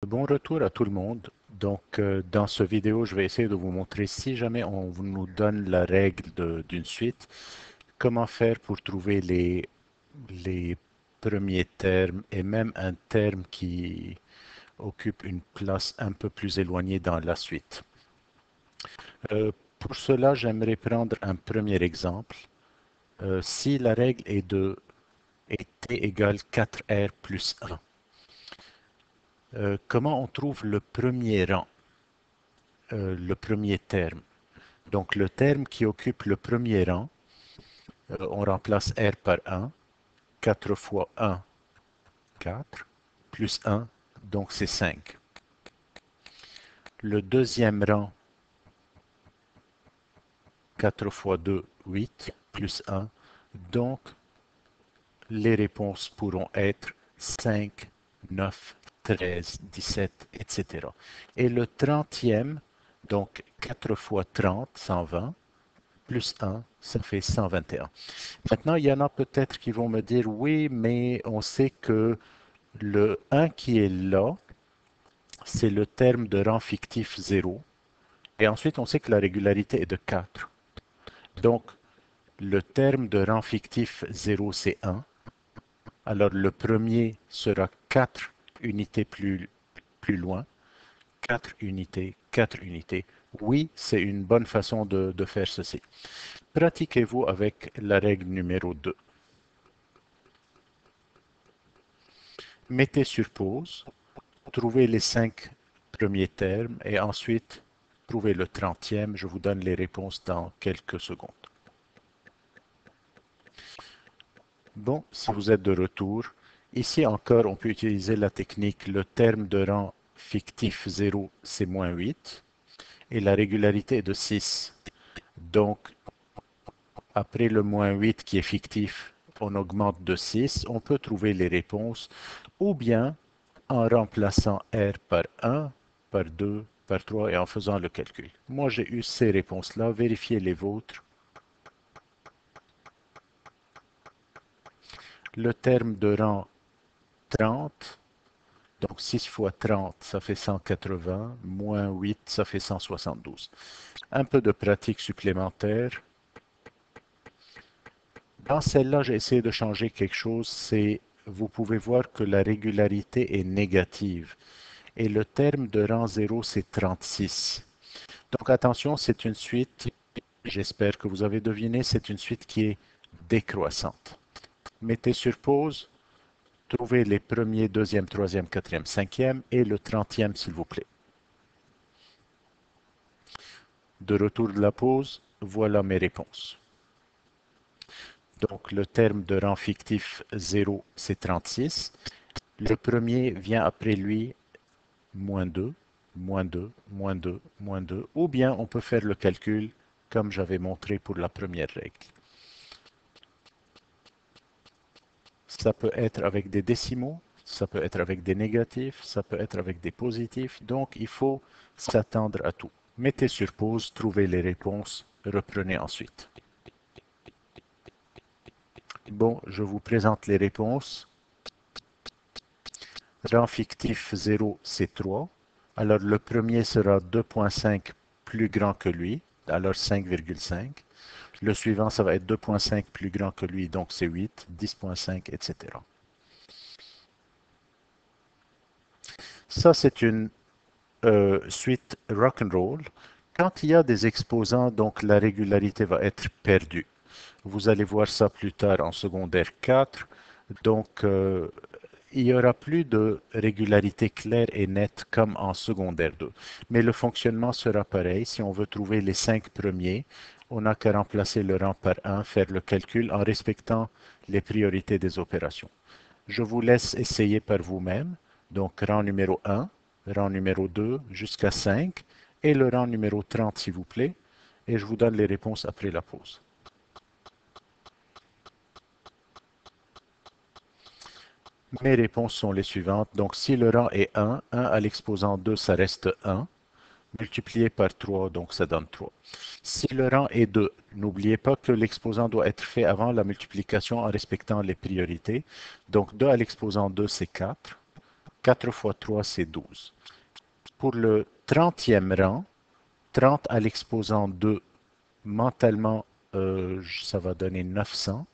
Bon retour à tout le monde. Dans ce vidéo, je vais essayer de vous montrer si jamais on nous donne la règle d'une suite, comment faire pour trouver les premiers termes et même un terme qui occupe une place un peu plus éloignée dans la suite. Pour cela, j'aimerais prendre un premier exemple. Si la règle est t égale 4r plus 1, comment on trouve le premier rang, le premier terme? Donc le terme qui occupe le premier rang, on remplace R par 1. 4 fois 1, 4, plus 1, donc c'est 5. Le deuxième rang, 4 fois 2, 8, plus 1. Donc les réponses pourront être 5, 9, 13, 17, etc. Et le 30e, donc 4 fois 30, 120, plus 1, ça fait 121. Maintenant, il y en a peut-être qui vont me dire, oui, mais on sait que le 1 qui est là, c'est le terme de rang fictif 0. Et ensuite, on sait que la régularité est de 4. Donc, le terme de rang fictif 0, c'est 1. Alors, le premier sera 4 unités plus loin. 4 unités, 4 unités. Oui, c'est une bonne façon de faire ceci. Pratiquez-vous avec la règle numéro 2. Mettez sur pause, trouvez les 5 premiers termes et ensuite trouvez le 30e. Je vous donne les réponses dans quelques secondes. Bon, si vous êtes de retour, ici encore, on peut utiliser la technique. Le terme de rang fictif 0, c'est moins 8 et la régularité est de 6. Donc, après le moins 8 qui est fictif, on augmente de 6. On peut trouver les réponses ou bien en remplaçant R par 1, par 2, par 3 et en faisant le calcul. Moi, j'ai eu ces réponses-là. Vérifiez les vôtres. Le terme de rang 30, donc 6 fois 30, ça fait 180, moins 8, ça fait 172. Un peu de pratique supplémentaire. Dans celle-là, j'ai essayé de changer quelque chose. Vous pouvez voir que la régularité est négative. Et le terme de rang 0, c'est 36. Donc attention, c'est une suite, j'espère que vous avez deviné, c'est une suite qui est décroissante. Mettez sur pause, trouvez les premiers, deuxième, troisième, quatrième, cinquième et le 30e s'il vous plaît. De retour de la pause, voilà mes réponses. Donc le terme de rang fictif 0, c'est 36. Le premier vient après lui, moins 2, moins 2, moins 2, moins 2. Ou bien on peut faire le calcul comme j'avais montré pour la première règle. Ça peut être avec des décimaux, ça peut être avec des négatifs, ça peut être avec des positifs. Donc, il faut s'attendre à tout. Mettez sur pause, trouvez les réponses, reprenez ensuite. Bon, je vous présente les réponses. Rang fictif 0, c'est 3. Alors, le premier sera 2,5 plus grand que lui, alors 5,5. Le suivant, ça va être 2,5 plus grand que lui, donc c'est 8, 10,5, etc. Ça, c'est une suite rock'n'roll. Quand il y a des exposants, donc la régularité va être perdue. Vous allez voir ça plus tard en secondaire 4. Donc, il n'y aura plus de régularité claire et nette comme en secondaire 2. Mais le fonctionnement sera pareil. Si on veut trouver les 5 premiers, on n'a qu'à remplacer le rang par 1, faire le calcul en respectant les priorités des opérations. Je vous laisse essayer par vous-même. Donc, rang numéro 1, rang numéro 2 jusqu'à 5 et le rang numéro 30, s'il vous plaît. Et je vous donne les réponses après la pause. Mes réponses sont les suivantes. Donc, si le rang est 1 à l'exposant 2, ça reste 1. Multiplié par 3, donc ça donne 3. Si le rang est 2, n'oubliez pas que l'exposant doit être fait avant la multiplication en respectant les priorités. Donc, 2 à l'exposant 2, c'est 4. 4 fois 3, c'est 12. Pour le 30e rang, 30 à l'exposant 2, mentalement, ça va donner 900.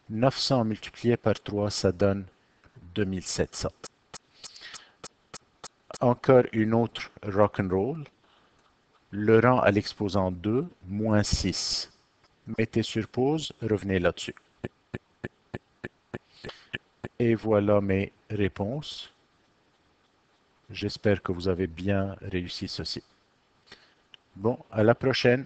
900 multiplié par 3, ça donne 2700. Encore une autre rock'n'roll. Le rang à l'exposant 2, moins 6. Mettez sur pause, revenez là-dessus. Et voilà mes réponses. J'espère que vous avez bien réussi ceci. Bon, à la prochaine.